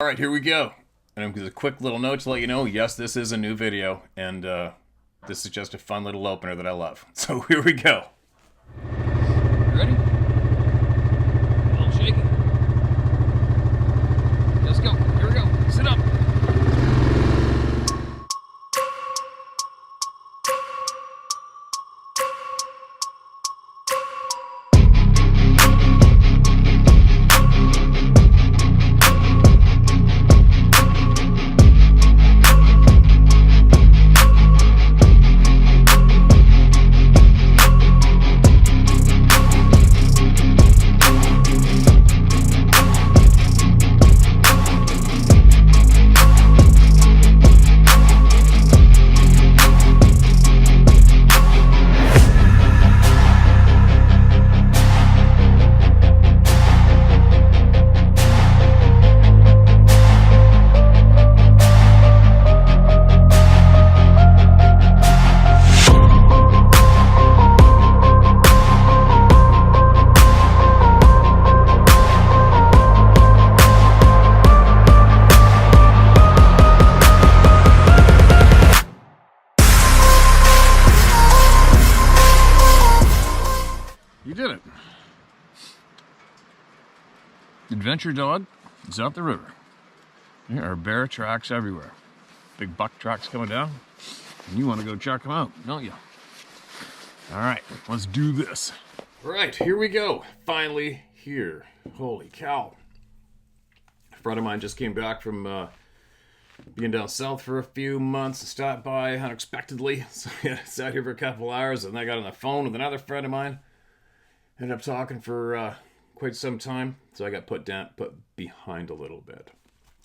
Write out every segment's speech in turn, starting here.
Alright, here we go. And a quick little note to let you know, yes, this is a new video, and this is just a fun little opener that I love. So here we go. You ready? A little shaky. Let's go. Here we go. Sit up. You did it. Adventure dog is out the river. There are bear tracks everywhere. Big buck tracks coming down. And you want to go check them out, don't you? All right, let's do this. All right, here we go. Finally here. Holy cow. A friend of mine just came back from being down south for a few months and stopped by unexpectedly. So I sat here for a couple hours and I got on the phone with another friend of mine. Ended up talking for quite some time, so I got put behind a little bit.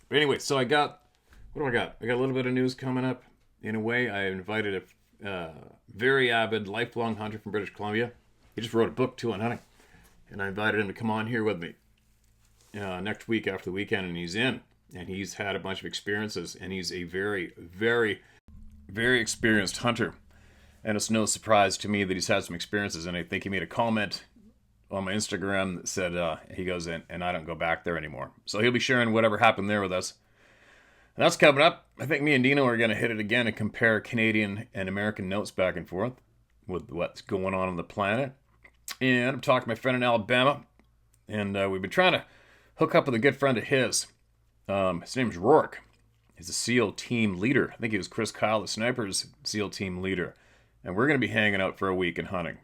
But anyway, so what do I got? I got a little bit of news coming up. In a way, I invited a very avid, lifelong hunter from British Columbia. He just wrote a book too on hunting, and I invited him to come on here with me next week after the weekend, and he's in. And he's had a bunch of experiences, and he's a very, very, very experienced hunter. And it's no surprise to me that he's had some experiences, and I think he made a comment on my Instagram that said, he goes in, and I don't go back there anymore. So he'll be sharing whatever happened there with us. And that's coming up. I think me and Dino are going to hit it again and compare Canadian and American notes back and forth with what's going on the planet. And I'm talking to my friend in Alabama, and we've been trying to hook up with a good friend of his. His name's Rourke. He's a SEAL team leader. I think he was Chris Kyle, the Sniper's SEAL team leader. And we're going to be hanging out for a week and hunting.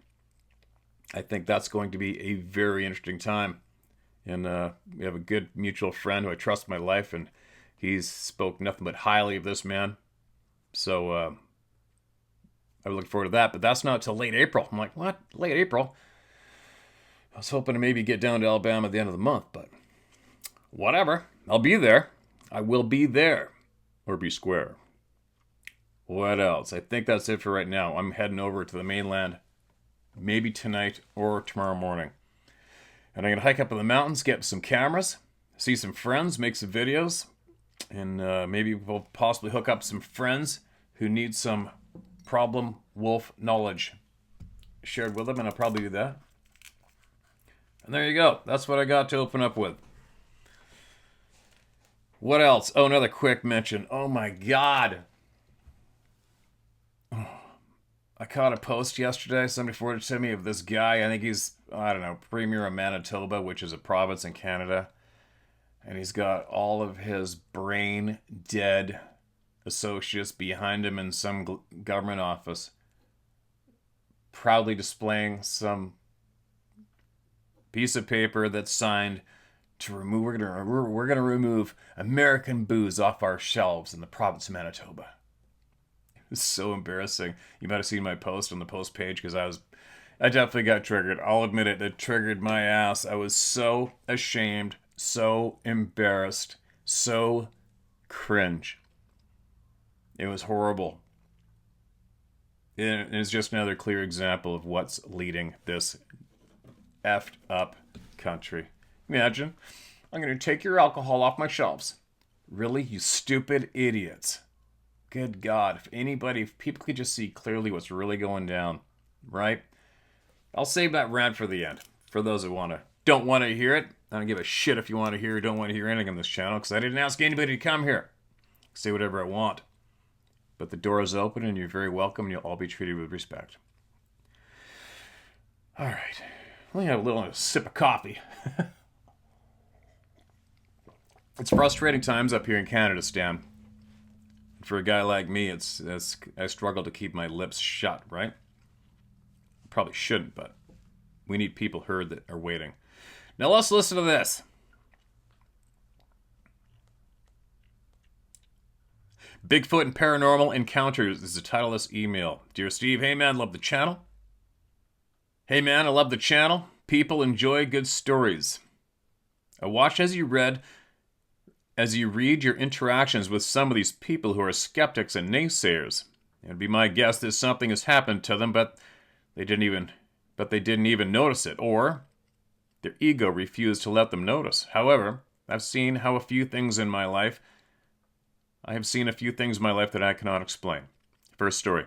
I think that's going to be a very interesting time. And we have a good mutual friend who I trust my life, and he's spoke nothing but highly of this man. So I look forward to that. But that's not till late April. I'm like, what? Late April? I was hoping to maybe get down to Alabama at the end of the month, but whatever. I'll be there. I will be there. Or be square. What else? I think that's it for right now. I'm heading over to the mainland maybe tonight or tomorrow morning. And I'm going to hike up in the mountains, get some cameras, see some friends, make some videos, and maybe we'll possibly hook up some friends who need some problem wolf knowledge shared with them, and I'll probably do that. And there you go. That's what I got to open up with. What else? Oh, another quick mention. Oh my God. I caught a post yesterday, somebody forwarded it to me, of this guy. I think he's, I don't know, Premier of Manitoba, which is a province in Canada. And he's got all of his brain dead associates behind him in some government office, proudly displaying some piece of paper that's signed to remove, we're gonna remove American booze off our shelves in the province of Manitoba. It's so embarrassing. You might have seen my post on the post page because I definitely got triggered. I'll admit it. It triggered my ass. I was so ashamed, so embarrassed, so cringe. It was horrible. It is just another clear example of what's leading this effed up country. Imagine, I'm going to take your alcohol off my shelves. Really? You stupid idiots. Good God, if people could just see clearly what's really going down, right? I'll save that rant for the end, for those who don't want to hear it. I don't give a shit if you want to hear or don't want to hear anything on this channel, because I didn't ask anybody to come here. Say whatever I want. But the door is open, and you're very welcome, and you'll all be treated with respect. All right. Let me have a little sip of coffee. It's frustrating times up here in Canada, Stan. For a guy like me, I struggle to keep my lips shut, right? Probably shouldn't, but we need people heard that are waiting. Now let's listen to this. Bigfoot and Paranormal Encounters is the title of this email. Dear Steve, hey man, love the channel. Hey man, I love the channel. People enjoy good stories. I watch as you read your interactions with some of these people who are skeptics and naysayers. It'd be my guess that something has happened to them, but they didn't even notice it, or their ego refused to let them notice. However, I have seen a few things in my life that I cannot explain. First story.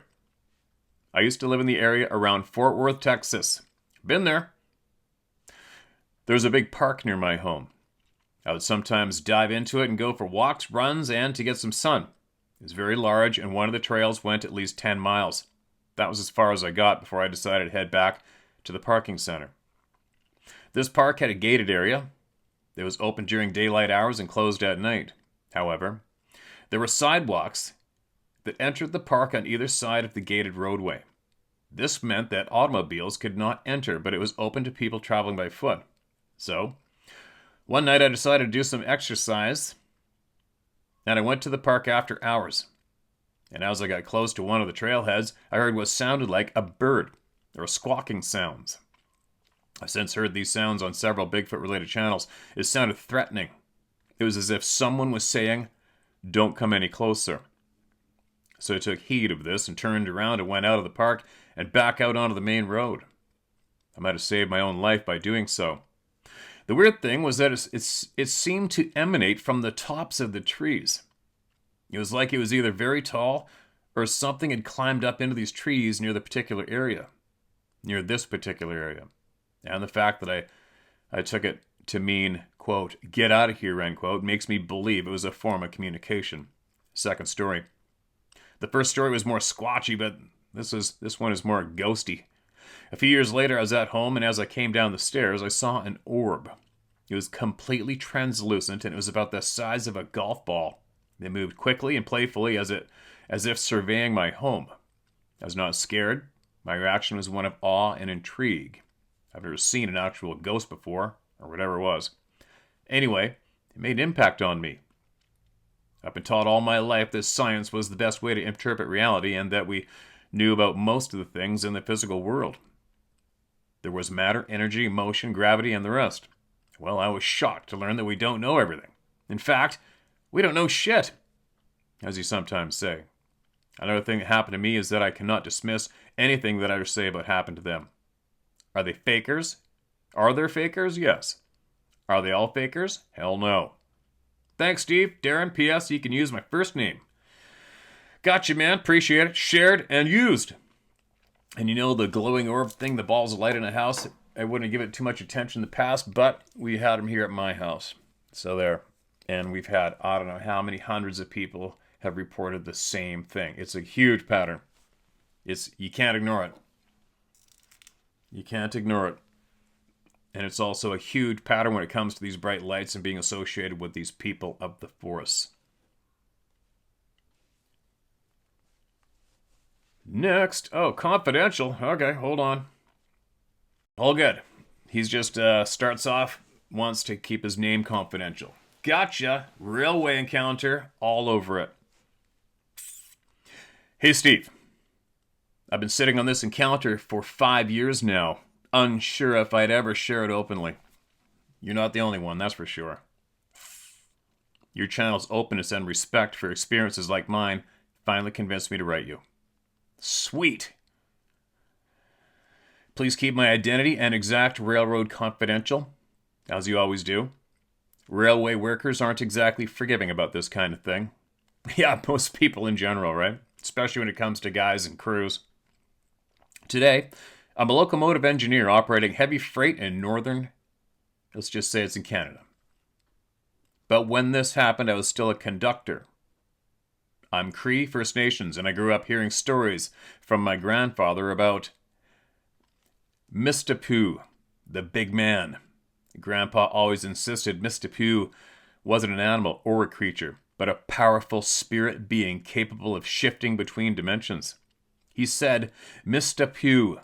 I used to live in the area around Fort Worth, Texas. Been there. There's a big park near my home. I would sometimes dive into it and go for walks, runs, and to get some sun. It was very large, and one of the trails went at least 10 miles. That was as far as I got before I decided to head back to the parking center. This park had a gated area. It was open during daylight hours and closed at night. However, there were sidewalks that entered the park on either side of the gated roadway. This meant that automobiles could not enter, but it was open to people traveling by foot. So, one night I decided to do some exercise, and I went to the park after hours. And as I got close to one of the trailheads, I heard what sounded like a bird. There were squawking sounds. I've since heard these sounds on several Bigfoot-related channels. It sounded threatening. It was as if someone was saying, "Don't come any closer." So I took heed of this and turned around and went out of the park and back out onto the main road. I might have saved my own life by doing so. The weird thing was that it seemed to emanate from the tops of the trees. It was like it was either very tall or something had climbed up into these trees near this particular area. And the fact that I took it to mean, quote, "get out of here," end quote, makes me believe it was a form of communication. Second story. The first story was more squatchy, but this one is more ghosty. A few years later, I was at home, and as I came down the stairs, I saw an orb. It was completely translucent, and it was about the size of a golf ball. It moved quickly and playfully as if surveying my home. I was not scared. My reaction was one of awe and intrigue. I've never seen an actual ghost before, or whatever it was. Anyway, it made an impact on me. I've been taught all my life that science was the best way to interpret reality, and that we knew about most of the things in the physical world. There was matter, energy, motion, gravity, and the rest. Well, I was shocked to learn that we don't know everything. In fact, we don't know shit, as you sometimes say. Another thing that happened to me is that I cannot dismiss anything that I say about happened to them. Are they fakers? Are there fakers? Yes. Are they all fakers? Hell no. Thanks, Steve. Darren, P.S. You can use my first name. Gotcha, man. Appreciate it. Shared and used. And you know the glowing orb thing, the balls of light in a house? I wouldn't give it too much attention in the past, but we had them here at my house. So there. And we've had, I don't know how many hundreds of people have reported the same thing. It's a huge pattern. You can't ignore it. You can't ignore it. And it's also a huge pattern when it comes to these bright lights and being associated with these people of the forest. Next. Oh, confidential. Okay, hold on. All good. He's just starts off, wants to keep his name confidential. Gotcha. Railway encounter all over it. Hey, Steve. I've been sitting on this encounter for 5 years now, unsure if I'd ever share it openly. You're not the only one, that's for sure. Your channel's openness and respect for experiences like mine finally convinced me to write you. Sweet. Please keep my identity and exact railroad confidential, as you always do. Railway workers aren't exactly forgiving about this kind of thing. Yeah, most people in general, right? Especially when it comes to guys and crews. Today, I'm a locomotive engineer operating heavy freight in northern Let's just say it's in Canada. But when this happened, I was still a conductor. I'm Cree First Nations, and I grew up hearing stories from my grandfather about Mistapu, the big man. Grandpa always insisted Mistapu wasn't an animal or a creature, but a powerful spirit being capable of shifting between dimensions. He said Mistapu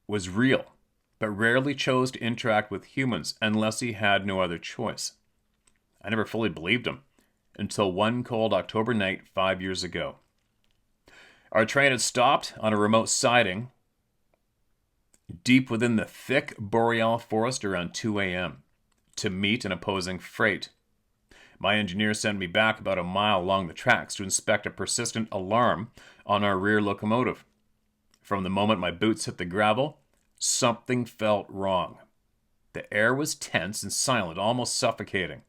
was real, but rarely chose to interact with humans unless he had no other choice. I never fully believed him until one cold October night 5 years ago. Our train had stopped on a remote siding deep within the thick boreal forest around 2 a.m. to meet an opposing freight. My engineer sent me back about a mile along the tracks to inspect a persistent alarm on our rear locomotive. From the moment my boots hit the gravel, something felt wrong. The air was tense and silent, almost suffocating.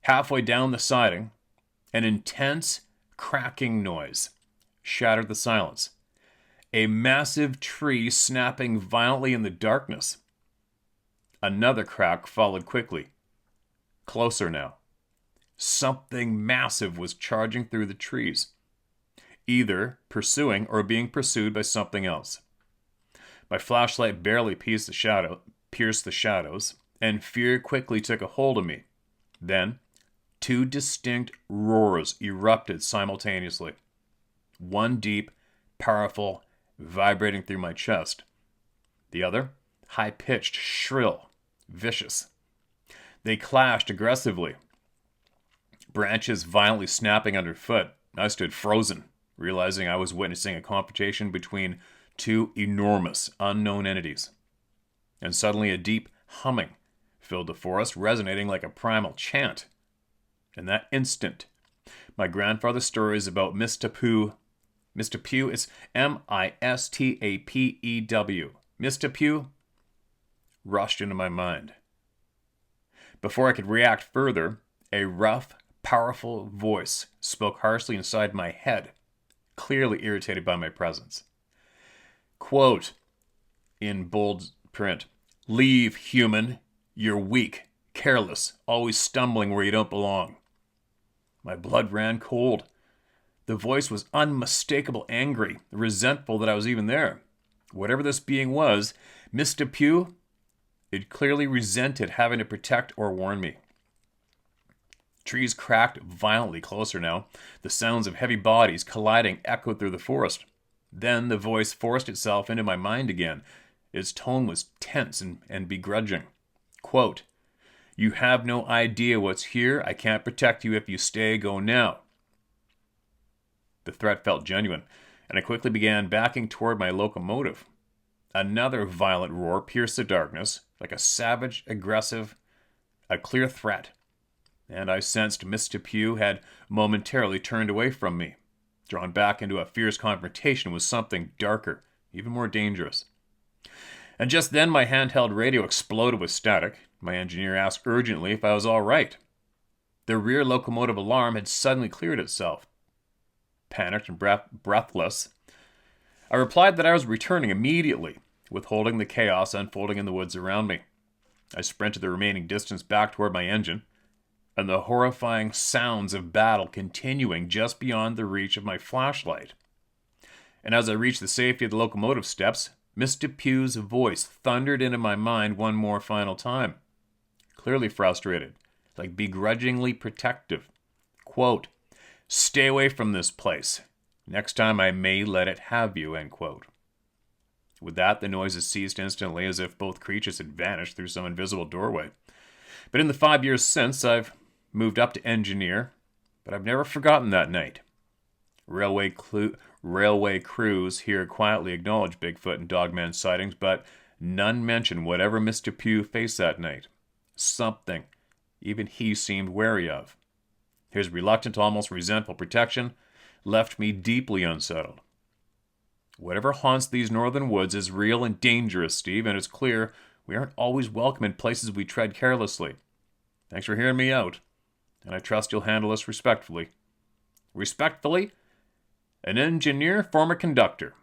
Halfway down the siding, an intense cracking noise shattered the silence. A massive tree snapping violently in the darkness. Another crack followed quickly. Closer now. Something massive was charging through the trees, either pursuing or being pursued by something else. My flashlight barely pierced the shadows, and fear quickly took a hold of me. Then, two distinct roars erupted simultaneously. One deep, powerful, vibrating through my chest. The other, high-pitched, shrill, vicious. They clashed aggressively, branches violently snapping underfoot. I stood frozen, realizing I was witnessing a confrontation between two enormous, unknown entities. And suddenly a deep humming filled the forest, resonating like a primal chant. In that instant, my grandfather's stories about Mistapu is Mistapew. Mistapu rushed into my mind. Before I could react further, a rough, powerful voice spoke harshly inside my head, clearly irritated by my presence. Quote, in bold print, "Leave, human. You're weak, careless, always stumbling where you don't belong." My blood ran cold. The voice was unmistakable angry, resentful that I was even there. Whatever this being was, Mr. Pugh, it clearly resented having to protect or warn me. Trees cracked violently closer now. The sounds of heavy bodies colliding echoed through the forest. Then the voice forced itself into my mind again. Its tone was tense and begrudging. Quote, "You have no idea what's here. I can't protect you if you stay. Go now." The threat felt genuine, and I quickly began backing toward my locomotive. Another violent roar pierced the darkness, like a savage, aggressive, a clear threat. And I sensed Mr. Pugh had momentarily turned away from me, drawn back into a fierce confrontation with something darker, even more dangerous. And just then my handheld radio exploded with static. My engineer asked urgently if I was all right. The rear locomotive alarm had suddenly cleared itself. Panicked and breathless, I replied that I was returning immediately, withholding the chaos unfolding in the woods around me. I sprinted the remaining distance back toward my engine, and the horrifying sounds of battle continuing just beyond the reach of my flashlight. And as I reached the safety of the locomotive steps, Mr. Pugh's voice thundered into my mind one more final time. Clearly frustrated, like begrudgingly protective. Quote, "Stay away from this place. Next time I may let it have you," end quote. With that, the noises ceased instantly, as if both creatures had vanished through some invisible doorway. But in the 5 years since, I've moved up to engineer, but I've never forgotten that night. Railway crews here quietly acknowledge Bigfoot and Dogman sightings, but none mention whatever Mr. Pugh faced that night. Something even he seemed wary of. His reluctant, almost resentful protection left me deeply unsettled. Whatever haunts these northern woods is real and dangerous, Steve, and it's clear we aren't always welcome in places we tread carelessly. Thanks for hearing me out, and I trust you'll handle this respectfully. Respectfully, an engineer, former conductor.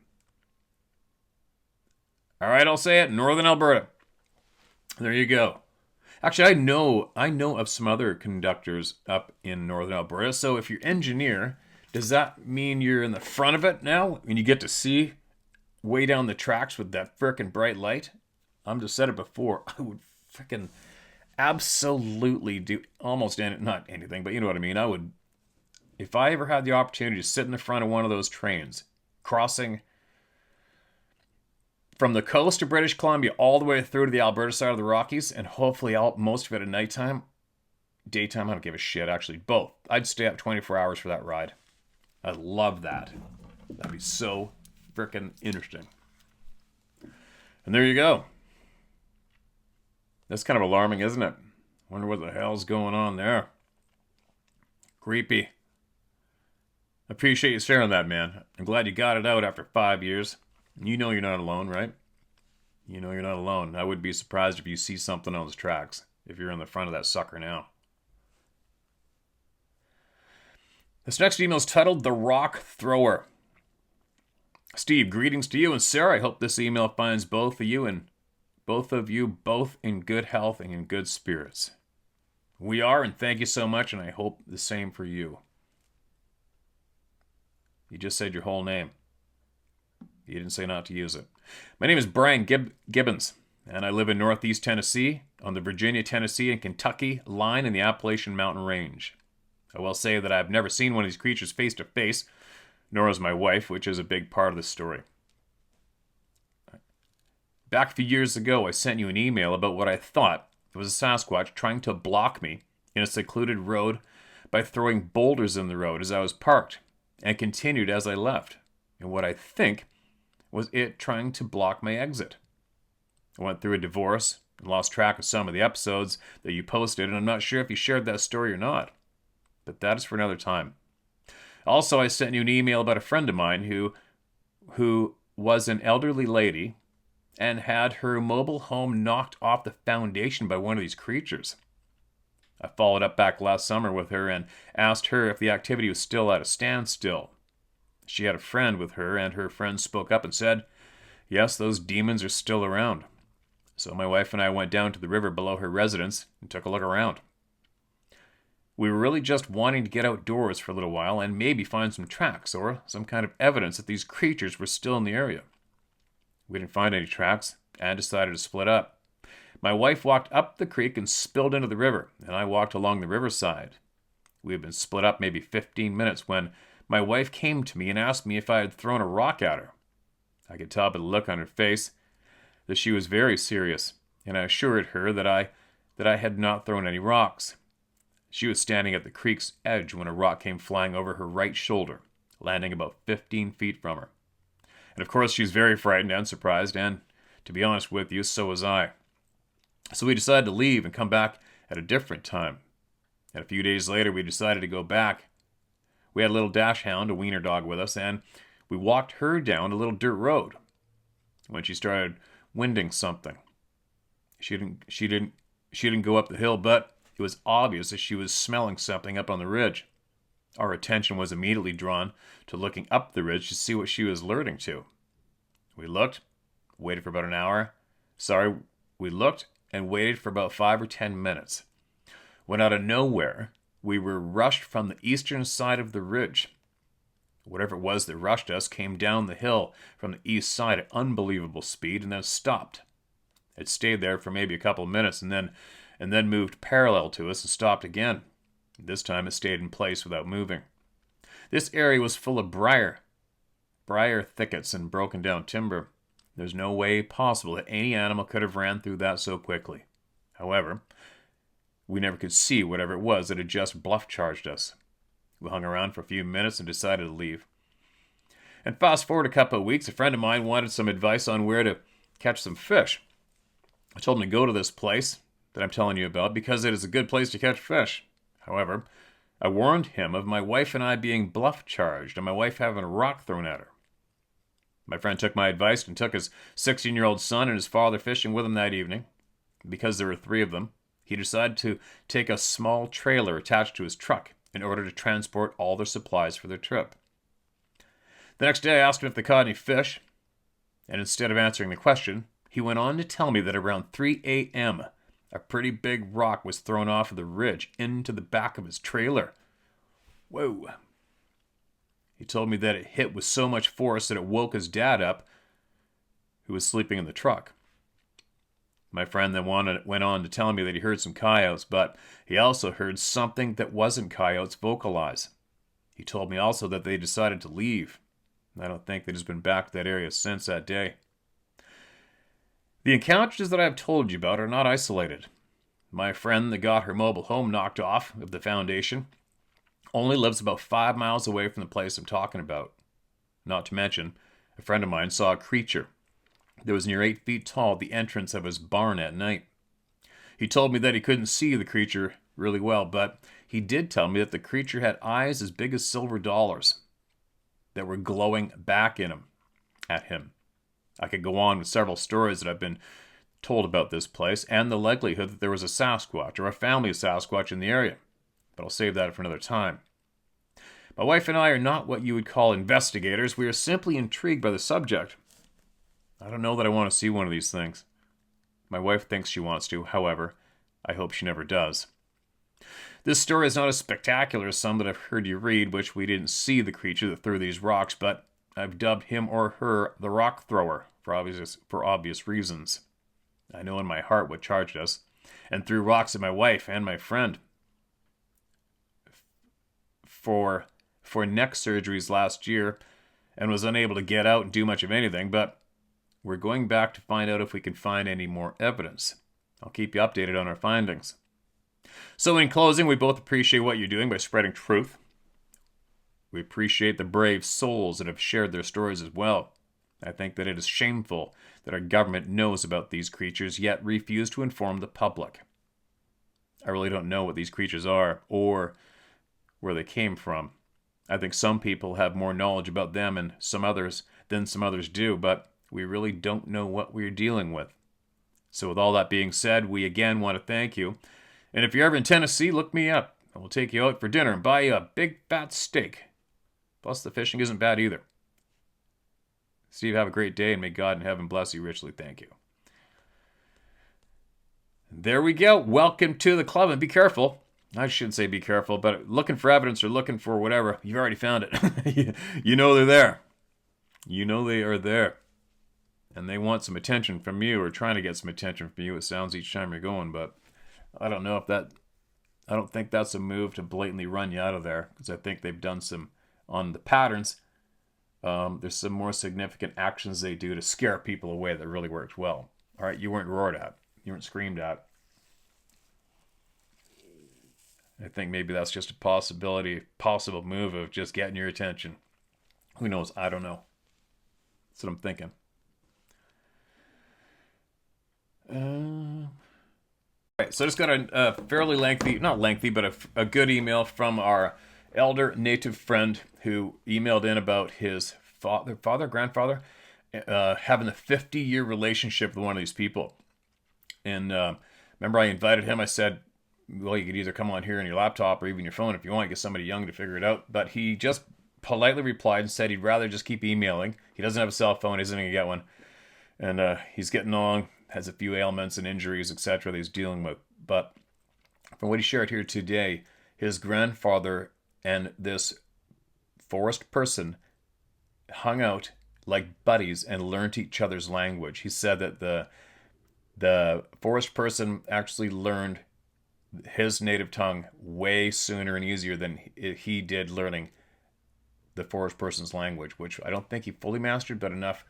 All right, I'll say it, Northern Alberta. There you go. Actually, I know of some other conductors up in northern Alberta. So if you're engineer, does that mean you're in the front of it now and you get to see way down the tracks with that frickin' bright light? I'm just said it before. I would frickin' absolutely do almost not anything, but you know what I mean. I would, if I ever had the opportunity to sit in the front of one of those trains, crossing from the coast of British Columbia all the way through to the Alberta side of the Rockies, and hopefully most of it at nighttime, daytime, I don't give a shit, actually, both. I'd stay up 24 hours for that ride. I'd love that. That'd be so frickin' interesting. And there you go. That's kind of alarming, isn't it? Wonder what the hell's going on there. Creepy. Appreciate you sharing that, man. I'm glad you got it out after 5 years. You know you're not alone, right? You know you're not alone. I would be surprised if you see something on those tracks, if you're in the front of that sucker now. This next email is titled The Rock Thrower. Steve, greetings to you and Sarah. I hope this email finds both of you both in good health and in good spirits. We are, and thank you so much, and I hope the same for you. You just said your whole name. You didn't say not to use it. My name is Brian Gibbons, and I live in northeast Tennessee, on the Virginia, Tennessee, and Kentucky line in the Appalachian mountain range. I will say that I've never seen one of these creatures face to face, nor has my wife, which is a big part of the story. Back a few years ago, I sent you an email about what I thought was a Sasquatch trying to block me in a secluded road by throwing boulders in the road as I was parked, and continued as I left, and what I think was it trying to block my exit. I went through a divorce and lost track of some of the episodes that you posted, and I'm not sure if you shared that story or not, but that is for another time. Also, I sent you an email about a friend of mine who was an elderly lady and had her mobile home knocked off the foundation by one of these creatures. I followed up back last summer with her and asked her if the activity was still at a standstill. She had a friend with her, and her friend spoke up and said, yes, those demons are still around. So my wife and I went down to the river below her residence and took a look around. We were really just wanting to get outdoors for a little while and maybe find some tracks or some kind of evidence that these creatures were still in the area. We didn't find any tracks and decided to split up. My wife walked up the creek and spilled into the river, and I walked along the riverside. We had been split up maybe 15 minutes when my wife came to me and asked me if I had thrown a rock at her. I could tell by the look on her face that she was very serious, and I assured her that I had not thrown any rocks. She was standing at the creek's edge when a rock came flying over her right shoulder, landing about 15 feet from her. And of course, she was very frightened and surprised, and to be honest with you, so was I. So we decided to leave and come back at a different time. And a few days later, we decided to go back. We had a little dash hound, a wiener dog, with us, and we walked her down a little dirt road when she started winding something. She didn't go up the hill, but it was obvious that she was smelling something up on the ridge. Our attention was immediately drawn to looking up the ridge to see what she was alerting to. We looked, waited for about an hour. We looked and waited for about 5 or 10 minutes. When out of nowhere, we were rushed from the eastern side of the ridge. Whatever it was that rushed us came down the hill from the east side at unbelievable speed and then stopped. It stayed there for maybe a couple of minutes and then moved parallel to us and stopped again. This time it stayed in place without moving. This area was full of briar thickets and broken down timber. There's no way possible that any animal could have ran through that so quickly. However, we never could see whatever it was that had just bluff charged us. We hung around for a few minutes and decided to leave. And fast forward a couple of weeks, a friend of mine wanted some advice on where to catch some fish. I told him to go to this place that I'm telling you about because it is a good place to catch fish. However, I warned him of my wife and I being bluff charged and my wife having a rock thrown at her. My friend took my advice and took his 16-year-old son and his father fishing with him that evening. Because there were 3 of them, he decided to take a small trailer attached to his truck in order to transport all their supplies for their trip. The next day I asked him if they caught any fish, and instead of answering the question, he went on to tell me that around 3 a.m., A pretty big rock was thrown off of the ridge into the back of his trailer. Whoa. He told me that it hit with so much force that it woke his dad up, who was sleeping in the truck. My friend then went on to tell me that he heard some coyotes, but he also heard something that wasn't coyotes vocalize. He told me also that they decided to leave. I don't think they've just been back to that area since that day. The encounters that I've told you about are not isolated. My friend that got her mobile home knocked off of the foundation only lives about 5 miles away from the place I'm talking about. Not to mention, a friend of mine saw a creature that was near 8 feet tall at the entrance of his barn at night. He told me that he couldn't see the creature really well, but he did tell me that the creature had eyes as big as silver dollars that were glowing back at him. I could go on with several stories that I've been told about this place and the likelihood that there was a Sasquatch or a family of Sasquatch in the area, but I'll save that for another time. My wife and I are not what you would call investigators. We are simply intrigued by the subject. I don't know that I want to see one of these things. My wife thinks she wants to, however, I hope she never does. This story is not as spectacular as some that I've heard you read, which we didn't see the creature that threw these rocks, but I've dubbed him or her the rock thrower for obvious reasons. I know in my heart what charged us, and threw rocks at my wife and my friend for neck surgeries last year, and was unable to get out and do much of anything, but we're going back to find out if we can find any more evidence. I'll keep you updated on our findings. So in closing, we both appreciate what you're doing by spreading truth. We appreciate the brave souls that have shared their stories as well. I think that it is shameful that our government knows about these creatures, yet refuse to inform the public. I really don't know what these creatures are, or where they came from. I think some people have more knowledge about them and some others do, but we really don't know what we're dealing with. So with all that being said, we again want to thank you. And if you're ever in Tennessee, look me up. I will take you out for dinner and buy you a big fat steak. Plus the fishing isn't bad either. Steve, have a great day, and may God in heaven bless you richly. Thank you. There we go. Welcome to the club, and be careful. I should say be careful, but looking for evidence or looking for whatever, you've already found it. You know they're there. You know they are there. And they want some attention from you, or trying to get some attention from you, it sounds, each time you're going, but I don't know if that... I don't think that's a move to blatantly run you out of there, because I think they've done some... On the patterns, there's some more significant actions they do to scare people away that really worked well. All right, you weren't roared at. You weren't screamed at. I think maybe that's just a possible move of just getting your attention. Who knows? I don't know. That's what I'm thinking. All right, so I just got a fairly lengthy, not lengthy, but a good email from our elder native friend who emailed in about his grandfather, having a 50-year relationship with one of these people. And remember I invited him, I said, well, you could either come on here on your laptop or even your phone if you want, get somebody young to figure it out. But he just politely replied and said he'd rather just keep emailing. He doesn't have a cell phone, isn't going to get one. And he's getting along, has a few ailments and injuries, etc. that he's dealing with. But from what he shared here today, his grandfather and this forest person hung out like buddies and learned each other's language. He said that the forest person actually learned his native tongue way sooner and easier than he did learning the forest person's language, which I don't think he fully mastered, but enough.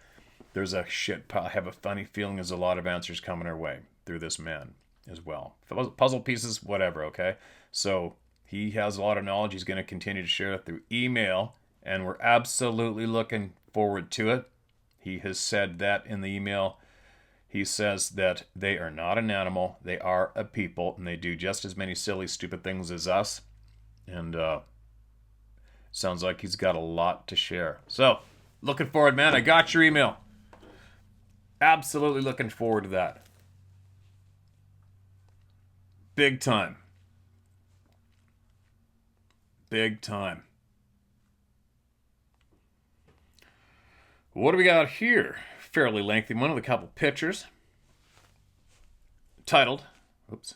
There's a I have a funny feeling there's a lot of answers coming our way through this man as well. Puzzle pieces, whatever, okay? So he has a lot of knowledge. He's going to continue to share it through email, and we're absolutely looking forward to it. He has said that in the email. He says that they are not an animal, they are a people, and they do just as many silly, stupid things as us. And sounds like he's got a lot to share. So, looking forward, man. I got your email. Absolutely looking forward to that. Big time. Big time. What do we got here? Fairly lengthy one with a couple pictures. Titled, Oops.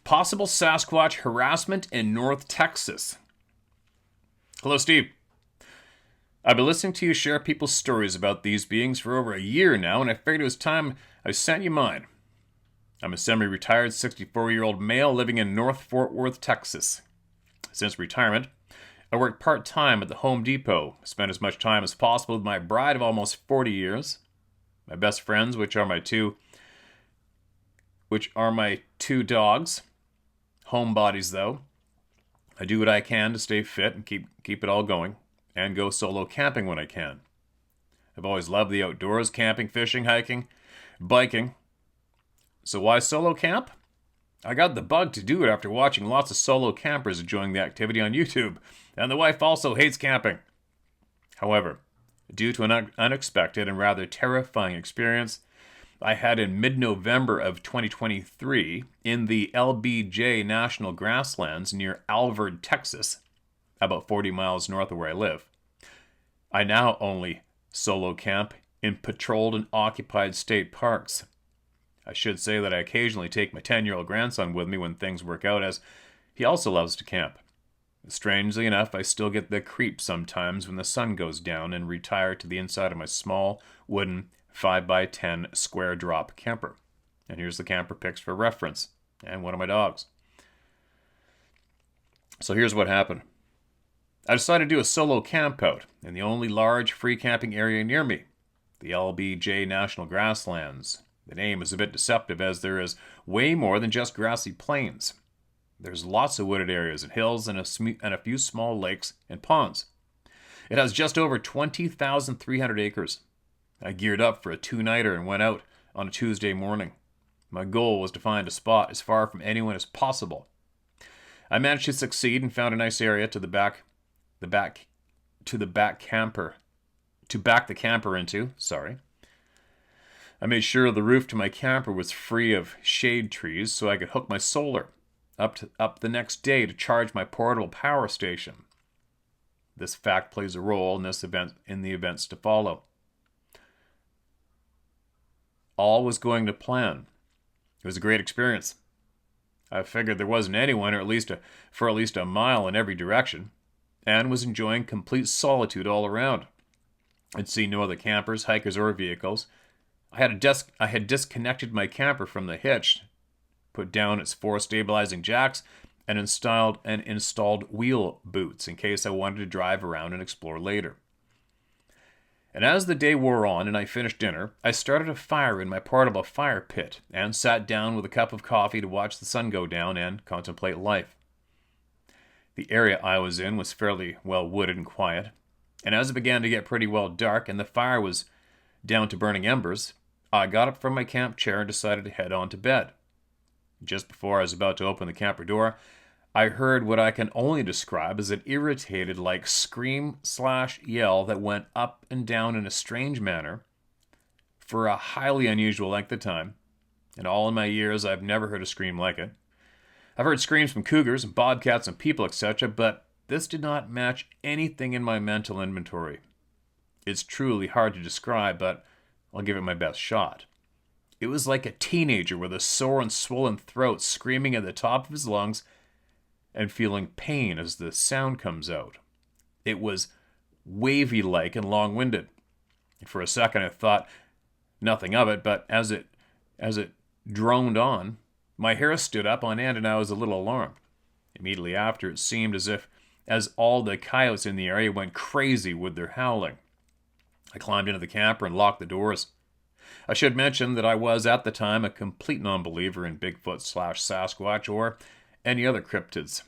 Possible Sasquatch harassment in North Texas. Hello, Steve. I've been listening to you share people's stories about these beings for over a year now, and I figured it was time I sent you mine. I'm a semi-retired 64-year-old male living in North Fort Worth, Texas. Since retirement, I worked part-time at the Home Depot, spent as much time as possible with my bride of almost 40 years, my best friends, which are my two dogs, homebodies though. I do what I can to stay fit and keep it all going, and go solo camping when I can. I've always loved the outdoors, camping, fishing, hiking, biking. So why solo camp? I got the bug to do it after watching lots of solo campers enjoying the activity on YouTube, and the wife also hates camping. However, due to an unexpected and rather terrifying experience I had in mid-November of 2023 in the LBJ National Grasslands near Alvord, Texas, about 40 miles north of where I live, I now only solo camp in patrolled and occupied state parks. I should say that I occasionally take my 10-year-old grandson with me when things work out, as he also loves to camp. Strangely enough, I still get the creep sometimes when the sun goes down and retire to the inside of my small, wooden 5x10 square drop camper. And here's the camper pics for reference, and one of my dogs. So here's what happened. I decided to do a solo camp out in the only large free camping area near me, the LBJ National Grasslands. The name is a bit deceptive, as there is way more than just grassy plains. There's lots of wooded areas and hills and a few small lakes and ponds. It has just over 20,300 acres. I geared up for a 2-nighter and went out on a Tuesday morning. My goal was to find a spot as far from anyone as possible. I managed to succeed and found a nice area to back the camper into. I made sure the roof to my camper was free of shade trees so I could hook my solar up the next day to charge my portable power station. This fact plays a role in the events to follow. All was going to plan. It was a great experience. I figured there wasn't anyone for at least a mile in every direction, and was enjoying complete solitude all around. I'd seen no other campers, hikers, or vehicles. I had disconnected my camper from the hitch, put down its 4 stabilizing jacks, and installed wheel boots in case I wanted to drive around and explore later. And as the day wore on and I finished dinner, I started a fire in my portable fire pit and sat down with a cup of coffee to watch the sun go down and contemplate life. The area I was in was fairly well wooded and quiet, and as it began to get pretty well dark and the fire was down to burning embers, I got up from my camp chair and decided to head on to bed. Just before I was about to open the camper door, I heard what I can only describe as an irritated scream/yell that went up and down in a strange manner for a highly unusual length of time. In all in my years, I've never heard a scream like it. I've heard screams from cougars and bobcats and people, etc., but this did not match anything in my mental inventory. It's truly hard to describe, but I'll give it my best shot. It was like a teenager with a sore and swollen throat screaming at the top of his lungs and feeling pain as the sound comes out. It was wavy-like and long-winded. For a second I thought nothing of it, but as it droned on, my hair stood up on end and I was a little alarmed. Immediately after, it seemed as all the coyotes in the area went crazy with their howling. I climbed into the camper and locked the doors. I should mention that I was, at the time, a complete non-believer in Bigfoot/Sasquatch or any other cryptids.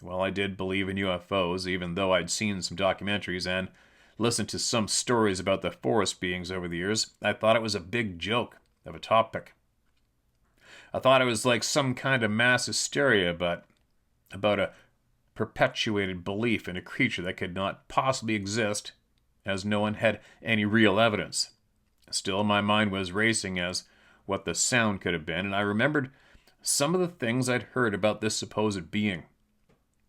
Well, I did believe in UFOs, even though I'd seen some documentaries and listened to some stories about the forest beings over the years. I thought it was a big joke of a topic. I thought it was like some kind of mass hysteria, but about a perpetuated belief in a creature that could not possibly exist, as no one had any real evidence. Still, my mind was racing as what the sound could have been, and I remembered some of the things I'd heard about this supposed being.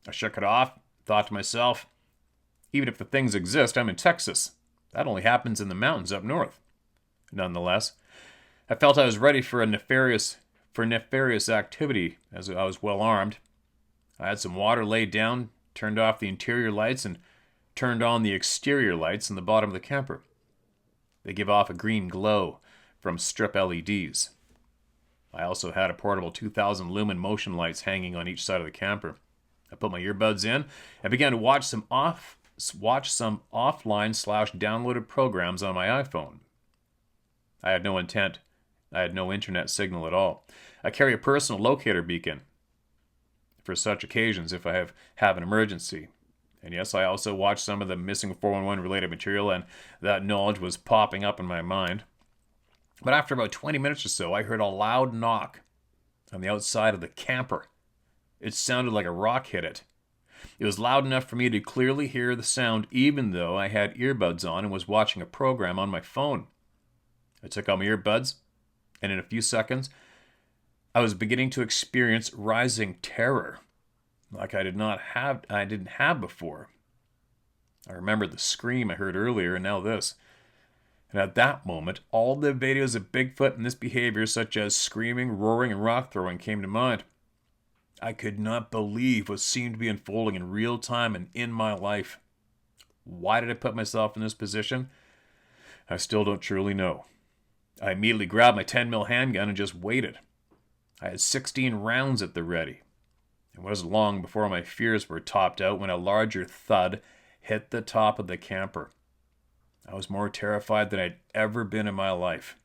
I shook it off, thought to myself, even if the things exist, I'm in Texas. That only happens in the mountains up north. Nonetheless, I felt I was ready for nefarious activity, as I was well armed. I had some water laid down, turned off the interior lights, and turned on the exterior lights in the bottom of the camper. They give off a green glow from strip LEDs. I also had a portable 2,000 lumen motion lights hanging on each side of the camper. I put my earbuds in and began to watch some offline/downloaded programs on my iPhone. I had no internet signal at all. I carry a personal locator beacon for such occasions if I have an emergency. And yes, I also watched some of the missing 411 related material, and that knowledge was popping up in my mind. But after about 20 minutes or so, I heard a loud knock on the outside of the camper. It sounded like a rock hit it. It was loud enough for me to clearly hear the sound, even though I had earbuds on and was watching a program on my phone. I took out my earbuds, and in a few seconds, I was beginning to experience rising terror, like I didn't have before. I remembered the scream I heard earlier, and now this. And at that moment, all the videos of Bigfoot and this behavior, such as screaming, roaring, and rock throwing, came to mind. I could not believe what seemed to be unfolding in real time and in my life. Why did I put myself in this position? I still don't truly know. I immediately grabbed my 10mm handgun and just waited. I had 16 rounds at the ready. It wasn't long before my fears were topped out when a larger thud hit the top of the camper. I was more terrified than I'd ever been in my life.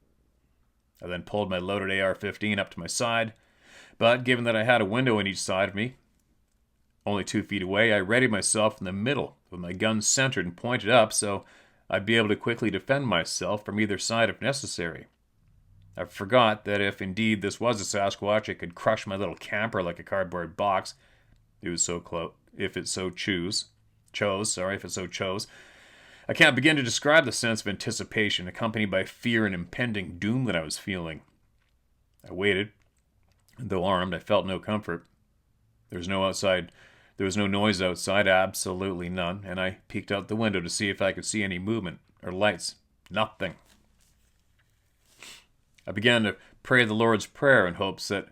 I then pulled my loaded AR-15 up to my side, but given that I had a window on each side of me, only 2 feet away, I readied myself in the middle with my gun centered and pointed up so I'd be able to quickly defend myself from either side if necessary. I forgot that if indeed this was a Sasquatch, it could crush my little camper like a cardboard box. It was so close. If it so chose. I can't begin to describe the sense of anticipation accompanied by fear and impending doom that I was feeling. I waited. Though armed, I felt no comfort. There was no noise outside, absolutely none, and I peeked out the window to see if I could see any movement or lights. Nothing. I began to pray the Lord's Prayer in hopes that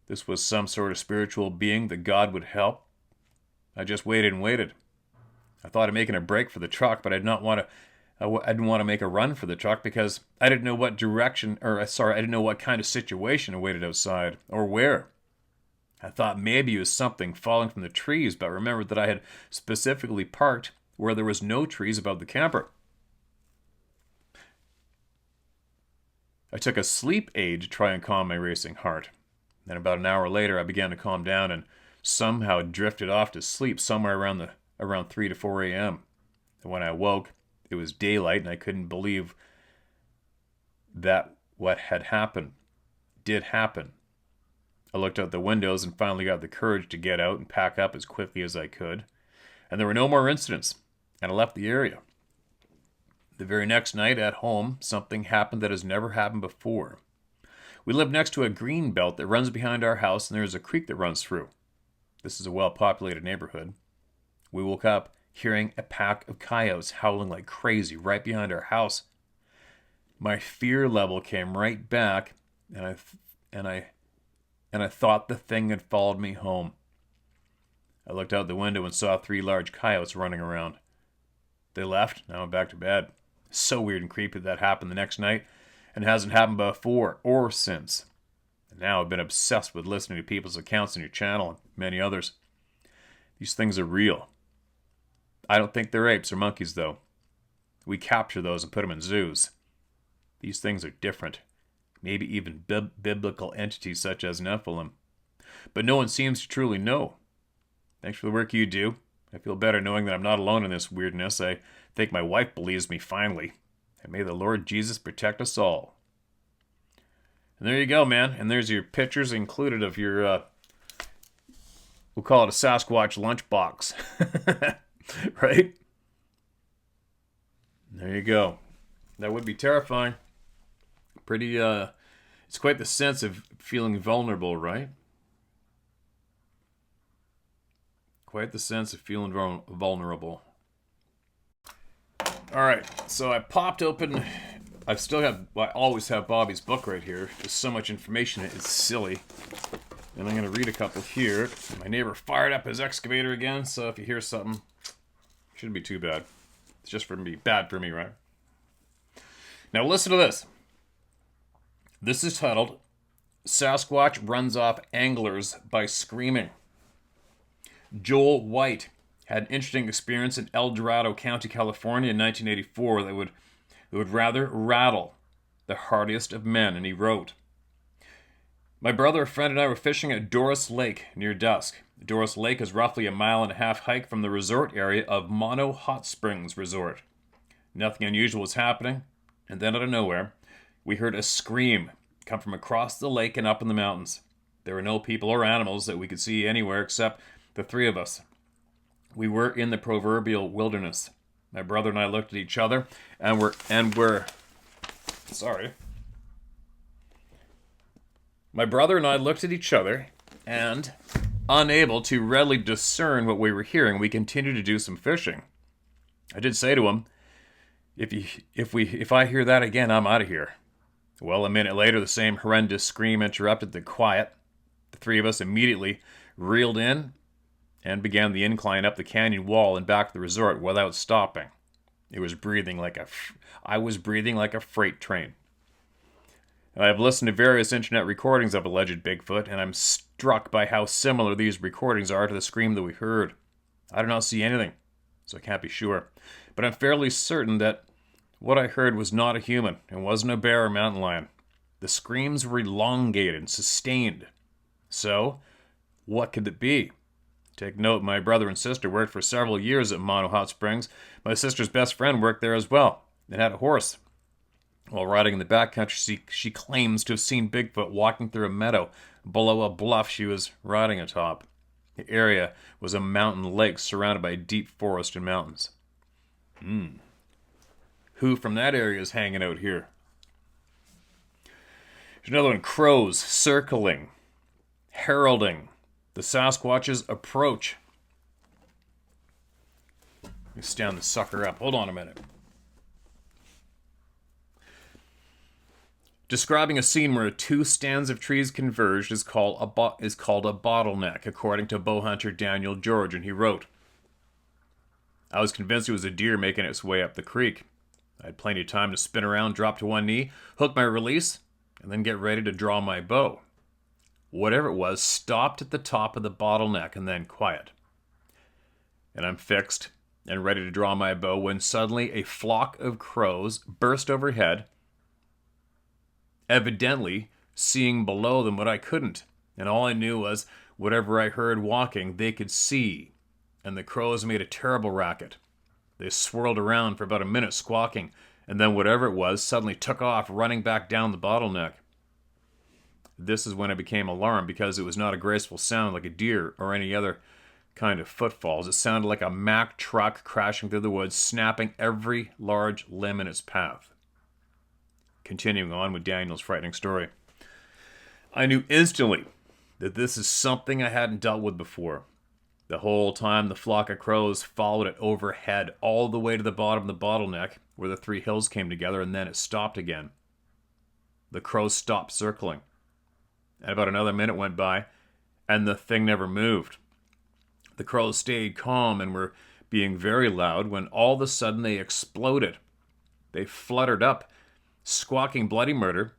this was some sort of spiritual being that God would help. I just waited and waited. I thought of making a break for the truck, but I didn't want to make a run for the truck because I didn't know what I didn't know what kind of situation awaited outside or where. I thought maybe it was something falling from the trees, but remembered that I had specifically parked where there was no trees above the camper. I took a sleep aid to try and calm my racing heart. Then about an hour later, I began to calm down and somehow drifted off to sleep somewhere around 3 to 4 a.m. And when I woke, it was daylight, and I couldn't believe that what had happened did happen. I looked out the windows and finally got the courage to get out and pack up as quickly as I could. And there were no more incidents, and I left the area. The very next night at home, something happened that has never happened before. We live next to a green belt that runs behind our house, and there is a creek that runs through. This is a well-populated neighborhood. We woke up hearing a pack of coyotes howling like crazy right behind our house. My fear level came right back, and I thought the thing had followed me home. I looked out the window and saw 3 large coyotes running around. They left. Now I'm back to bed. So weird and creepy that happened the next night, and it hasn't happened before or since. And now I've been obsessed with listening to people's accounts on your channel and many others. These things are real. I don't think they're apes or monkeys, though. We capture those and put them in zoos. These things are different. Maybe even biblical entities such as Nephilim. But no one seems to truly know. Thanks for the work you do. I feel better knowing that I'm not alone in this weirdness. I think my wife believes me finally. And may the Lord Jesus protect us all. And there you go, man. And there's your pictures included of your, we'll call it a Sasquatch lunchbox. Right? There you go. That would be terrifying. Pretty, it's quite the sense of feeling vulnerable, right? Quite the sense of feeling vulnerable. Alright, so I popped open I always have Bobby's book right here. There's so much information in it, it's silly. And I'm going to read a couple here. My neighbor fired up his excavator again, so if you hear something, shouldn't be too bad. It's just bad for me, right? Now listen to this. This is titled, Sasquatch Runs Off Anglers by Screaming. Joel White had an interesting experience in El Dorado County, California in 1984 that would rather rattle the hardiest of men, and he wrote, "My brother, a friend, and I were fishing at Doris Lake near dusk. Doris Lake is roughly a 1.5-mile hike from the resort area of Mono Hot Springs Resort. Nothing unusual was happening, and then out of nowhere, we heard a scream come from across the lake and up in the mountains. There were no people or animals that we could see anywhere except the three of us. We were in the proverbial wilderness. My brother and I looked at each other and were sorry. My brother and I looked at each other and, unable to readily discern what we were hearing, we continued to do some fishing. I did say to him, if I hear that again, I'm out of here. Well, a minute later, the same horrendous scream interrupted the quiet. The three of us immediately reeled in and began the incline up the canyon wall and back to the resort without stopping. I was breathing like a freight train. I have listened to various internet recordings of alleged Bigfoot, and I'm struck by how similar these recordings are to the scream that we heard. I do not see anything, so I can't be sure. But I'm fairly certain that what I heard was not a human, and wasn't a bear or mountain lion. The screams were elongated and sustained. So, what could it be? Take note, my brother and sister worked for several years at Mono Hot Springs. My sister's best friend worked there as well, and had a horse. While riding in the backcountry, she claims to have seen Bigfoot walking through a meadow below a bluff she was riding atop. The area was a mountain lake surrounded by a deep forest and mountains. Who from that area is hanging out here? There's another one. Crows circling, heralding the Sasquatch's approach. Let me stand the sucker up. Hold on a minute. Describing a scene where two stands of trees converged is called a bottleneck, according to bow hunter Daniel George, and he wrote, I was convinced it was a deer making its way up the creek. I had plenty of time to spin around, drop to one knee, hook my release, and then get ready to draw my bow. Whatever it was stopped at the top of the bottleneck and then quiet. And I'm fixed and ready to draw my bow when suddenly a flock of crows burst overhead, evidently seeing below them what I couldn't. And all I knew was whatever I heard walking, they could see. And the crows made a terrible racket. They swirled around for about a minute squawking, and then whatever it was suddenly took off, running back down the bottleneck. This is when I became alarmed, because it was not a graceful sound like a deer or any other kind of footfalls. It sounded like a Mack truck crashing through the woods, snapping every large limb in its path. Continuing on with Daniel's frightening story. I knew instantly that this is something I hadn't dealt with before. The whole time the flock of crows followed it overhead all the way to the bottom of the bottleneck where the three hills came together, and then it stopped again. The crows stopped circling. And about another minute went by, and the thing never moved. The crows stayed calm and were being very loud when all of a sudden they exploded. They fluttered up, squawking bloody murder.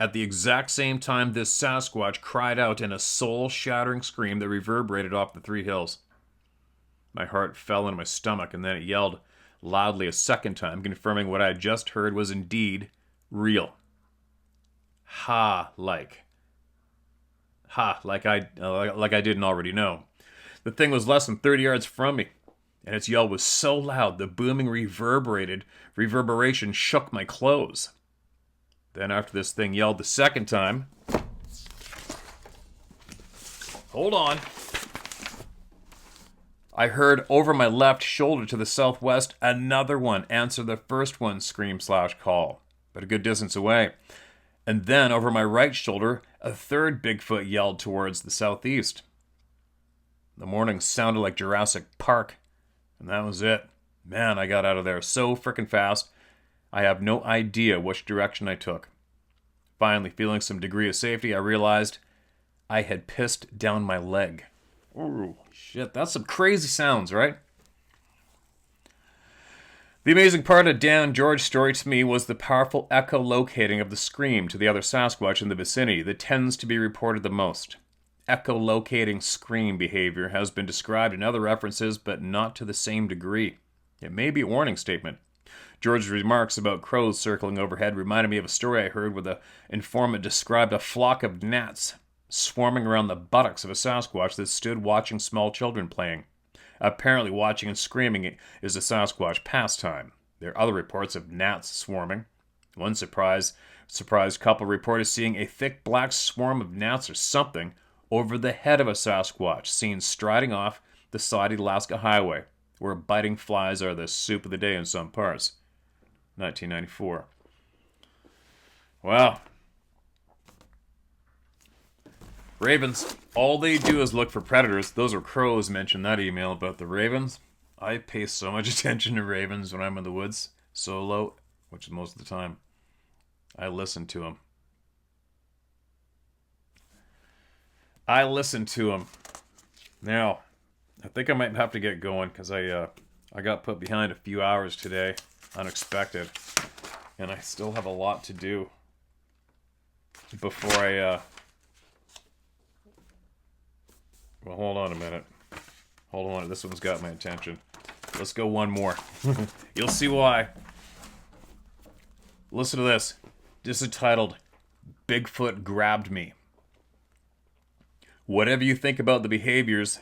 At the exact same time, this Sasquatch cried out in a soul-shattering scream that reverberated off the three hills. My heart fell into my stomach, and then it yelled loudly a second time, confirming what I had just heard was indeed real. Like I didn't already know. The thing was less than 30 yards from me, and its yell was so loud the booming reverberation shook my clothes. Then after this thing yelled the second time, hold on, I heard over my left shoulder to the southwest another one answer the first one's scream/call, but a good distance away. And then over my right shoulder, a third Bigfoot yelled towards the southeast. The morning sounded like Jurassic Park, and that was it. Man, I got out of there so frickin' fast. I have no idea which direction I took. Finally, feeling some degree of safety, I realized I had pissed down my leg. Ooh, shit, that's some crazy sounds, right? The amazing part of Dan George's story to me was the powerful echolocating of the scream to the other Sasquatch in the vicinity that tends to be reported the most. Echolocating scream behavior has been described in other references, but not to the same degree. It may be a warning statement. George's remarks about crows circling overhead reminded me of a story I heard where the informant described a flock of gnats swarming around the buttocks of a Sasquatch that stood watching small children playing. Apparently, watching and screaming is a Sasquatch pastime. There are other reports of gnats swarming. One surprised couple reported seeing a thick black swarm of gnats or something over the head of a Sasquatch, seen striding off the side of the Alaska Highway, where biting flies are the soup of the day in some parts. 1994. Wow. Ravens, all they do is look for predators. Those are crows mentioned in that email, but the ravens, I pay so much attention to ravens when I'm in the woods, solo, which is most of the time. I listen to them. Now, I think I might have to get going because I got put behind a few hours today, unexpected, and I still have a lot to do before I well, hold on a minute. Hold on, this one's got my attention. Let's go one more. You'll see why. Listen to this. This is titled, Bigfoot Grabbed Me. Whatever you think about the behaviors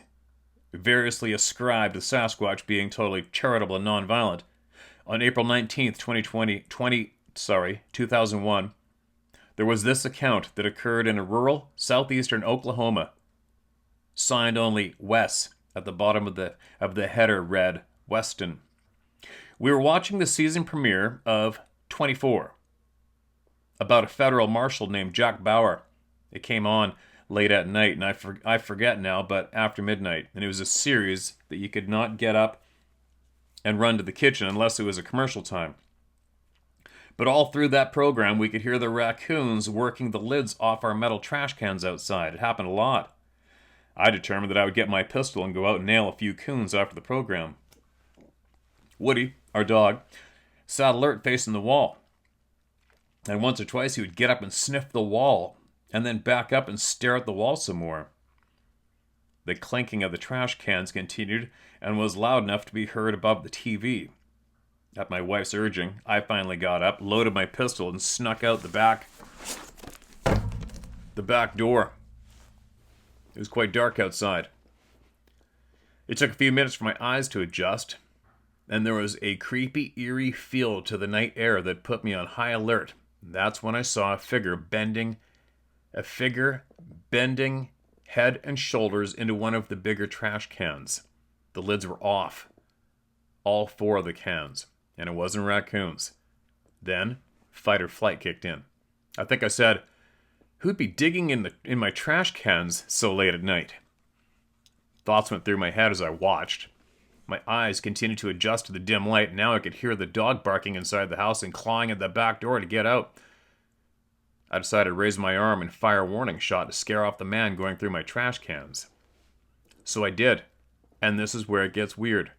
variously ascribed to Sasquatch being totally charitable and nonviolent, on April 19th, 2001, there was this account that occurred in a rural southeastern Oklahoma. Signed only Wes at the bottom of the header read Weston. We were watching the season premiere of 24 about a federal marshal named Jack Bauer. It came on late at night, and I forget now, but after midnight. And it was a series that you could not get up and run to the kitchen unless it was a commercial time. But all through that program, we could hear the raccoons working the lids off our metal trash cans outside. It happened a lot. I determined that I would get my pistol and go out and nail a few coons after the program. Woody, our dog, sat alert facing the wall. And once or twice he would get up and sniff the wall, and then back up and stare at the wall some more. The clinking of the trash cans continued and was loud enough to be heard above the TV. At my wife's urging, I finally got up, loaded my pistol, and snuck out the back door. It was quite dark outside. It took a few minutes for my eyes to adjust, and there was a creepy, eerie feel to the night air that put me on high alert. That's when I saw a figure bending head and shoulders into one of the bigger trash cans. The lids were off. All 4 of the cans. And it wasn't raccoons. Then, fight or flight kicked in. I think I said, "Who'd be digging in my trash cans so late at night?" Thoughts went through my head as I watched. My eyes continued to adjust to the dim light, and now I could hear the dog barking inside the house and clawing at the back door to get out. I decided to raise my arm and fire a warning shot to scare off the man going through my trash cans. So I did, and this is where it gets weird.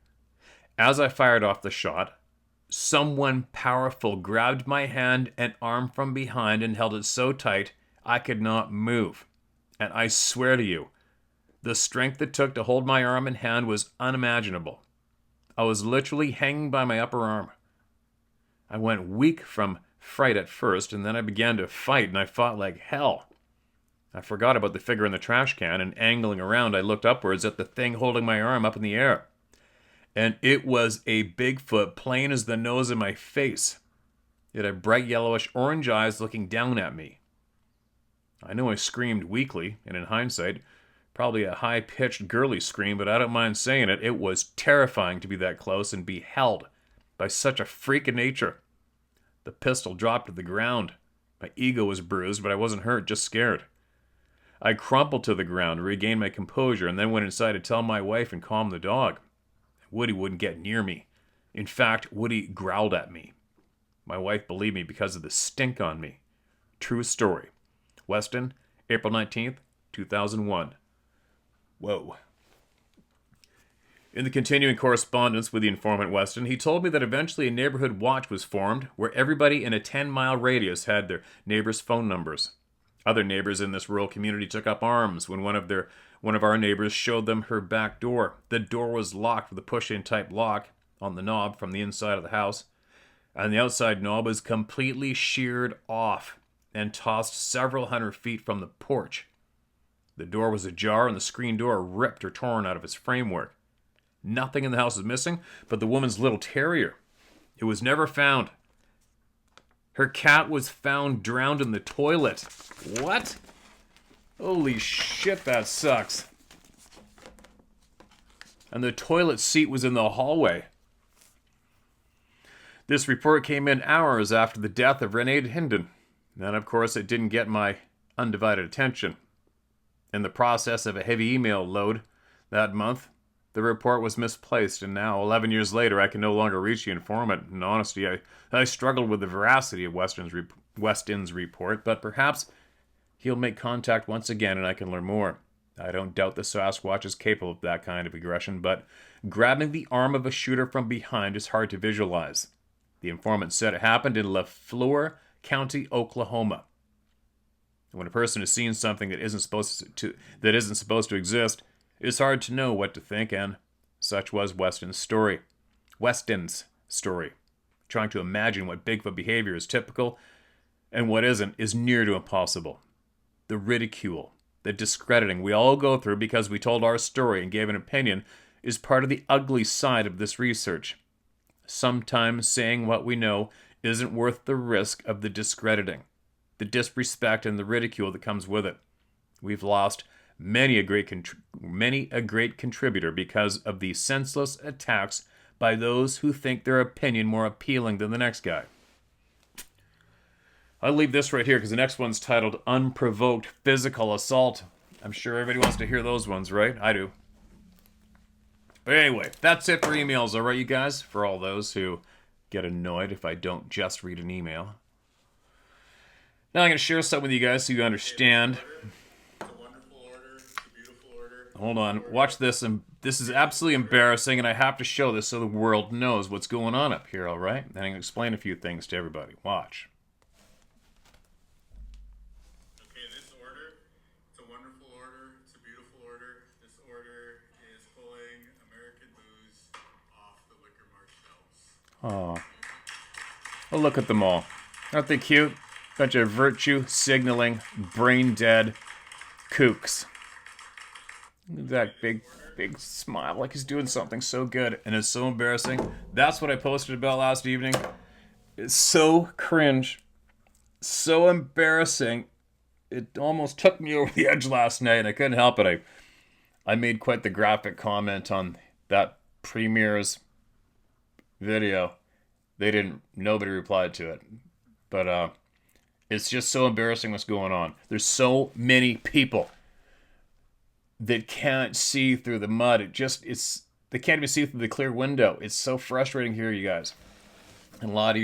As I fired off the shot, someone powerful grabbed my hand and arm from behind and held it so tight I could not move. And I swear to you, the strength it took to hold my arm and hand was unimaginable. I was literally hanging by my upper arm. I went weak from fright at first, and then I began to fight, and I fought like hell. I forgot about the figure in the trash can, and angling around, I looked upwards at the thing holding my arm up in the air. And it was a Bigfoot, plain as the nose of my face. It had bright yellowish orange eyes looking down at me. I know I screamed weakly, and in hindsight, probably a high-pitched girly scream, but I don't mind saying it. It was terrifying to be that close and be held by such a freak of nature. The pistol dropped to the ground. My ego was bruised, but I wasn't hurt, just scared. I crumpled to the ground, regained my composure, and then went inside to tell my wife and calm the dog. Woody wouldn't get near me. In fact, Woody growled at me. My wife believed me because of the stink on me. True story. Weston, April 19th, 2001. Whoa. In the continuing correspondence with the informant Weston, he told me that eventually a neighborhood watch was formed where everybody in a 10-mile radius had their neighbors' phone numbers. Other neighbors in this rural community took up arms when one of our neighbors showed them her back door. The door was locked with a push-in type lock on the knob from the inside of the house, and the outside knob was completely sheared off and tossed several hundred feet from the porch. The door was ajar and the screen door ripped or torn out of its framework. Nothing in the house was missing but the woman's little terrier. It was never found. Her cat was found drowned in the toilet. What? Holy shit, that sucks. And the toilet seat was in the hallway. This report came in hours after the death of Renee Hinden. And of course, it didn't get my undivided attention. In the process of a heavy email load that month, the report was misplaced, and now, 11 years later, I can no longer reach the informant. In honesty, I struggled with the veracity of Weston's report, but perhaps he'll make contact once again and I can learn more. I don't doubt the Sasquatch is capable of that kind of aggression, but grabbing the arm of a shooter from behind is hard to visualize. The informant said it happened in LaFleur County, Oklahoma. When a person has seen something that isn't supposed to exist, it's hard to know what to think, and such was Weston's story. Trying to imagine what Bigfoot behavior is typical and what isn't is near to impossible. The ridicule, the discrediting we all go through because we told our story and gave an opinion is part of the ugly side of this research. Sometimes saying what we know isn't worth the risk of the discrediting, the disrespect, and the ridicule that comes with it. We've lost many a great contributor because of the senseless attacks by those who think their opinion more appealing than the next guy. I'll leave this right here because the next one's titled Unprovoked Physical Assault. I'm sure everybody wants to hear those ones, right? I do. But anyway, that's it for emails, all right, you guys? For all those who get annoyed if I don't just read an email. Now I'm going to share something with you guys so you understand. Hold on, watch this, and this is absolutely embarrassing, and I have to show this so the world knows what's going on up here, all right? And I'm going to explain a few things to everybody. Watch. Okay, this order, it's a wonderful order, it's a beautiful order. This order is pulling American booze off the liquor mart shelves. Oh, look at them all. Aren't they cute? Bunch of virtue-signaling, brain-dead kooks. That big smile like he's doing something so good, and it's so embarrassing. That's what I posted about last evening. It's so cringe, so embarrassing. It almost took me over the edge last night, and I couldn't help it. I made quite the graphic comment on that premier's video. Nobody replied to it, but it's just so embarrassing what's going on. There's so many people that can't see through the mud. They can't even see through the clear window. It's so frustrating here, you guys. And a lot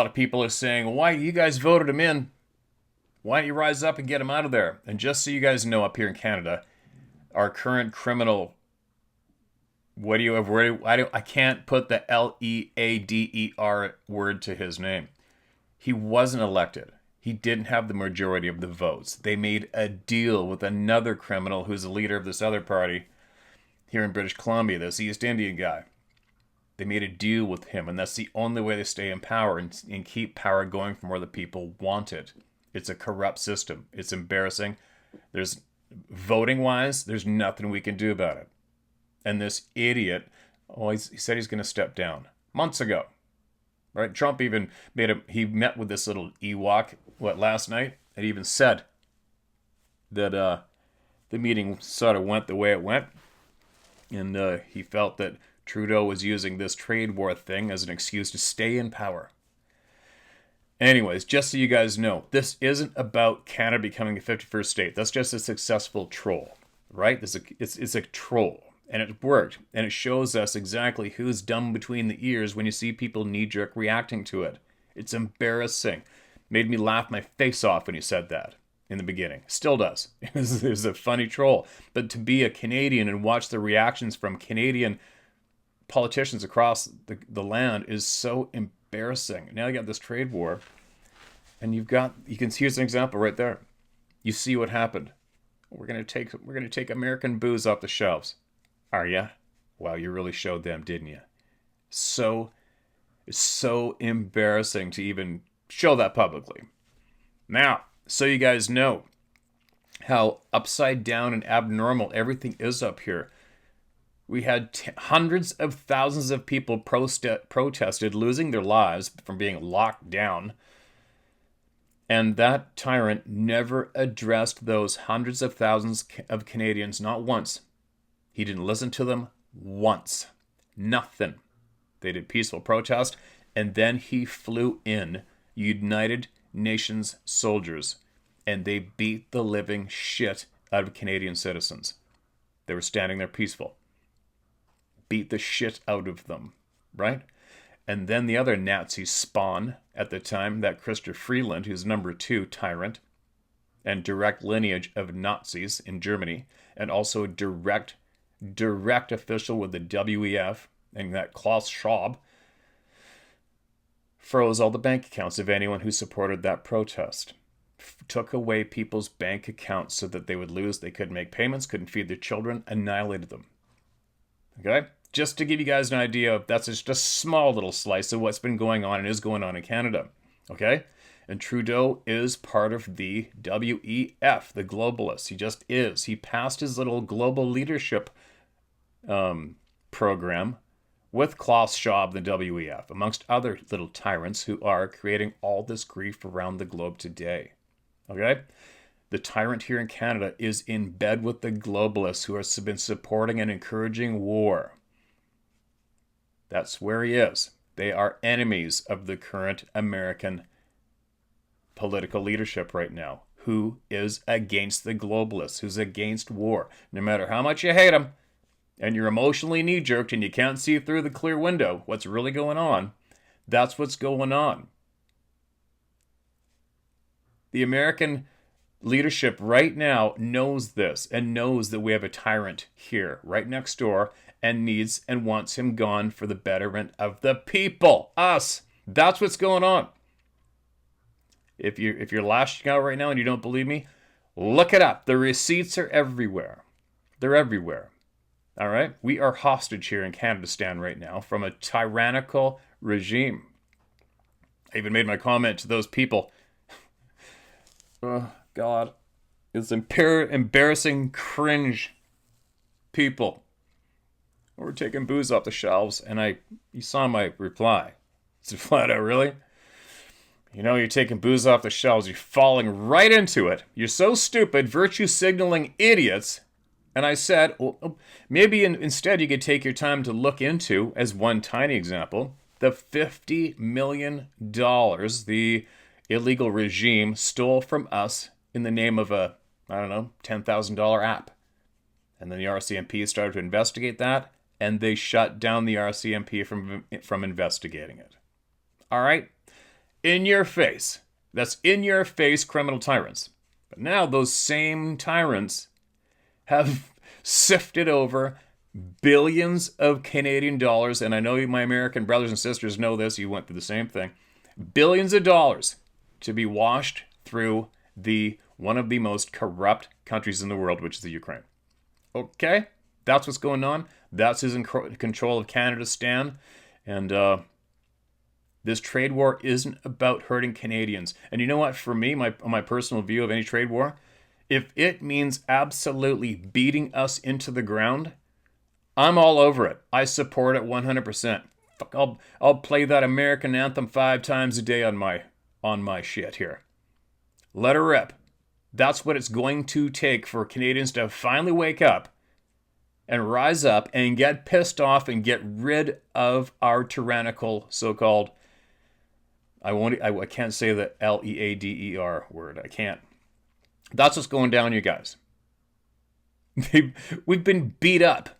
of people are saying, well, why you guys voted him in? Why don't you rise up and get him out of there? And just so you guys know, up here in Canada, our current criminal, I can't put the Leader word to his name. He wasn't elected. He didn't have the majority of the votes. They made a deal with another criminal who's the leader of this other party here in British Columbia, this East Indian guy. They made a deal with him, and that's the only way they stay in power and keep power going from where the people want it. It's a corrupt system. It's embarrassing. Voting-wise, there's nothing we can do about it. And this idiot, he said he's going to step down months ago. Right? Trump even he met with this little Ewok, last night? And even said that the meeting sort of went the way it went. And he felt that Trudeau was using this trade war thing as an excuse to stay in power. Anyways, just so you guys know, this isn't about Canada becoming a 51st state. That's just a successful troll, right? It's a troll. And it worked. And it shows us exactly who's dumb between the ears when you see people knee-jerk reacting to it. It's embarrassing. Made me laugh my face off when he said that in the beginning. Still does. It was a funny troll. But to be a Canadian and watch the reactions from Canadian politicians across the land is so embarrassing. Now you got this trade war, and you can see, here's an example right there. You see what happened. We're gonna take American booze off the shelves. Are ya? Wow, you really showed them, didn't you? It's so embarrassing to even show that publicly. Now, so you guys know how upside down and abnormal everything is up here. We had hundreds of thousands of people protested, losing their lives from being locked down. And that tyrant never addressed those hundreds of thousands of Canadians, not once. He didn't listen to them once. Nothing. They did peaceful protest, and then he flew in United Nations soldiers, and they beat the living shit out of Canadian citizens. They were standing there peaceful. Beat the shit out of them, right? And then the other Nazi spawn at the time, that Christopher Freeland, who's number 2 tyrant and direct lineage of Nazis in Germany, and also direct official with the WEF, and that Klaus Schwab, froze all the bank accounts of anyone who supported that protest. Took away people's bank accounts so that they would lose. They couldn't make payments, couldn't feed their children, annihilated them. Okay? Just to give you guys an idea, that's just a small little slice of what's been going on and is going on in Canada. Okay? And Trudeau is part of the WEF, the globalists. He just is. He passed his little global leadership program with Klaus Schwab, the WEF, amongst other little tyrants who are creating all this grief around the globe today. Okay? The tyrant here in Canada is in bed with the globalists who have been supporting and encouraging war. That's where he is. They are enemies of the current American political leadership right now, who is against the globalists, who's against war. No matter how much you hate them, and you're emotionally knee-jerked and you can't see through the clear window what's really going on, that's what's going on. The American leadership right now knows this and knows that we have a tyrant here right next door and needs and wants him gone for the betterment of the people, us. That's what's going on. If you're lashing out right now and you don't believe me, look it up. The receipts are everywhere. They're everywhere. All right? We are hostage here in Canada right now from a tyrannical regime. I even made my comment to those people. Oh, God. It's embarrassing, cringe people. We're taking booze off the shelves, and you saw my reply. It's flat out, really? You know, you're taking booze off the shelves, you're falling right into it. You're so stupid, virtue signaling idiots. And I said, well, maybe instead you could take your time to look into, as one tiny example, the $50 million the illegal regime stole from us in the name of a, $10,000 app. And then the RCMP started to investigate that, and they shut down the RCMP from investigating it. All right? In your face. That's in your face criminal tyrants. But now those same tyrants have sifted over billions of Canadian dollars, and I know my American brothers and sisters know this, you went through the same thing, billions of dollars to be washed through one of the most corrupt countries in the world, which is the Ukraine. Okay? That's what's going on. That's his control of Canada's stand. And this trade war isn't about hurting Canadians. And you know what? For me, my personal view of any trade war, if it means absolutely beating us into the ground, I'm all over it. I support it 100%. Fuck, I'll play that American anthem 5 times a day on my shit here. Let her rip. That's what it's going to take for Canadians to finally wake up and rise up and get pissed off and get rid of our tyrannical so-called, I can't say the LEADER word. I can't. That's what's going down, you guys. We've been beat up.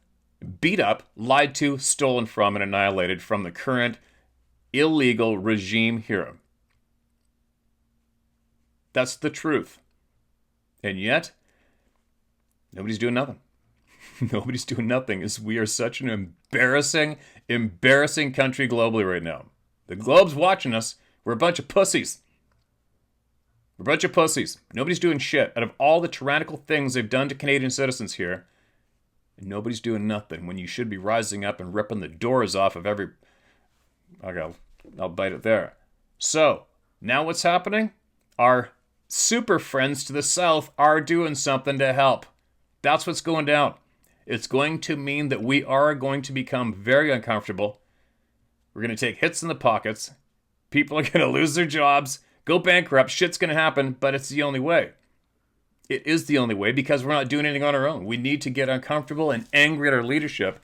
beat up, lied to, stolen from, and annihilated from the current illegal regime here. That's the truth. And yet, nobody's doing nothing. Nobody's doing nothing, as we are such an embarrassing country globally right now. The globe's watching us. We're a bunch of pussies. We're a bunch of pussies. Nobody's doing shit. Out of all the tyrannical things they've done to Canadian citizens here, and nobody's doing nothing when you should be rising up and ripping the doors off of every... I'll bite it there. So, now what's happening? Our super friends to the south are doing something to help. That's what's going down. It's going to mean that we are going to become very uncomfortable. We're going to take hits in the pockets. People are going to lose their jobs, go bankrupt. Shit's going to happen, but it's the only way. It is the only way because we're not doing anything on our own. We need to get uncomfortable and angry at our leadership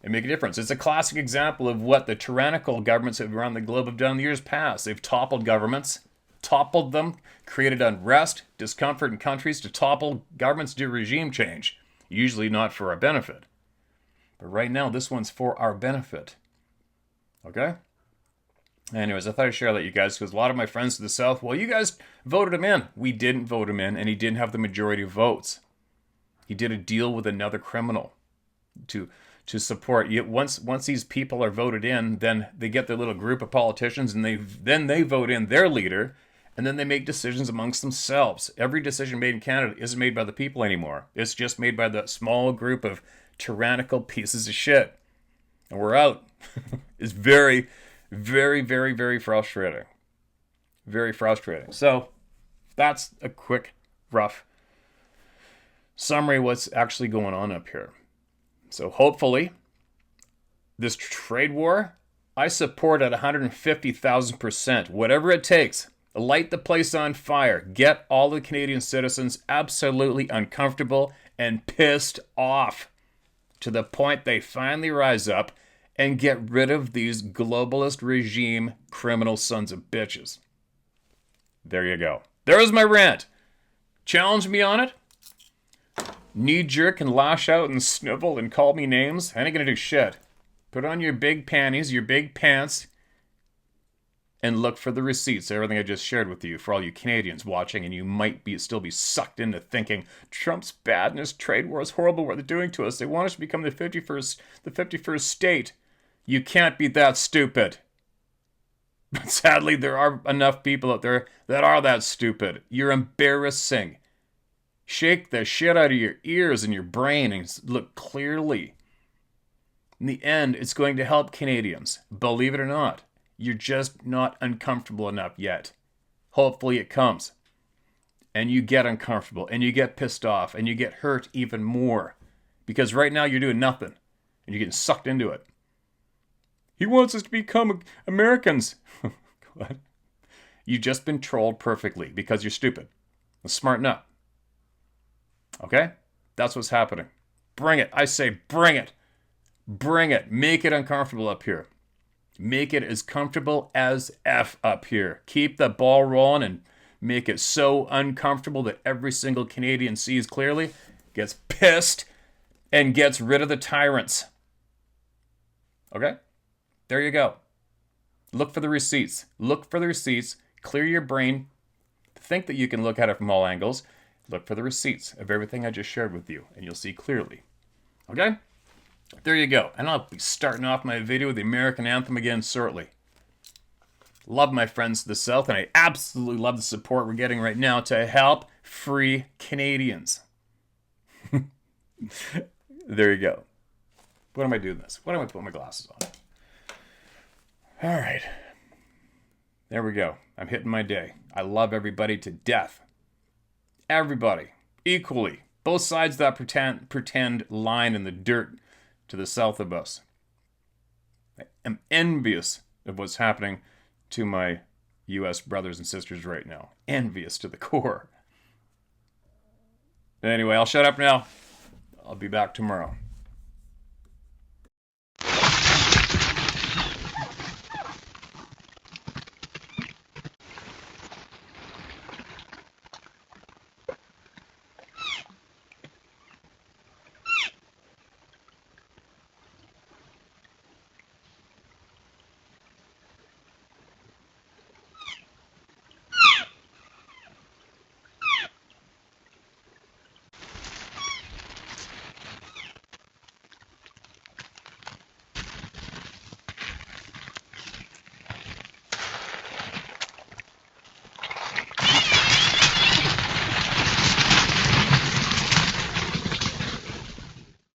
and make a difference. It's a classic example of what the tyrannical governments around the globe have done in the years past. They've toppled governments, toppled them, created unrest, discomfort in countries to topple governments, do regime change. Usually not for our benefit. But right now, this one's for our benefit. Okay? Anyways, I thought I'd share that, you guys, because a lot of my friends to the south, well, you guys voted him in. We didn't vote him in, and he didn't have the majority of votes. He did a deal with another criminal to support. Once these people are voted in, then they get their little group of politicians, and then they vote in their leader, and then they make decisions amongst themselves. Every decision made in Canada isn't made by the people anymore. It's just made by the small group of tyrannical pieces of shit. And we're out. It's very, very, very, very frustrating. Very frustrating. So, that's a quick, rough summary of what's actually going on up here. So, hopefully, this trade war, I support at 150,000%. Whatever it takes. Light the place on fire. Get all the Canadian citizens absolutely uncomfortable and pissed off to the point they finally rise up and get rid of these globalist regime criminal sons of bitches. There you go. There's my rant. Challenge me on it. Knee jerk and lash out and snivel and call me names. I ain't gonna do shit. Put on your big panties, your big pants, and look for the receipts, everything I just shared with you, for all you Canadians watching, and you might still be sucked into thinking Trump's bad and his trade war is horrible what they're doing to us. They want us to become the 51st state. You can't be that stupid. But sadly, there are enough people out there that are that stupid. You're embarrassing. Shake the shit out of your ears and your brain and look clearly. In the end, it's going to help Canadians, believe it or not. You're just not uncomfortable enough yet. Hopefully it comes. And you get uncomfortable, and you get pissed off, and you get hurt even more. Because right now you're doing nothing, and you're getting sucked into it. He wants us to become Americans. What? You've just been trolled perfectly because you're stupid. Smarten up. Okay? That's what's happening. Bring it. I say bring it. Bring it. Make it uncomfortable up here. Make it as comfortable as F up here. Keep the ball rolling and make it so uncomfortable that every single Canadian sees clearly, gets pissed, and gets rid of the tyrants. Okay? There you go. Look for the receipts. Look for the receipts. Clear your brain. Think that you can look at it from all angles. Look for the receipts of everything I just shared with you, and you'll see clearly. Okay? There you go. And I'll be starting off my video with the American anthem again shortly. Love my friends to the south, and I absolutely love the support we're getting right now to help free Canadians. There you go. What am I doing this? What am I putting my glasses on? All right. There we go. I'm hitting my day. I love everybody to death. Everybody. Equally. Both sides of that pretend line in the dirt to the south of us. I am envious of what's happening to my U.S. brothers and sisters right now. Envious to the core. Anyway, I'll shut up now. I'll be back tomorrow.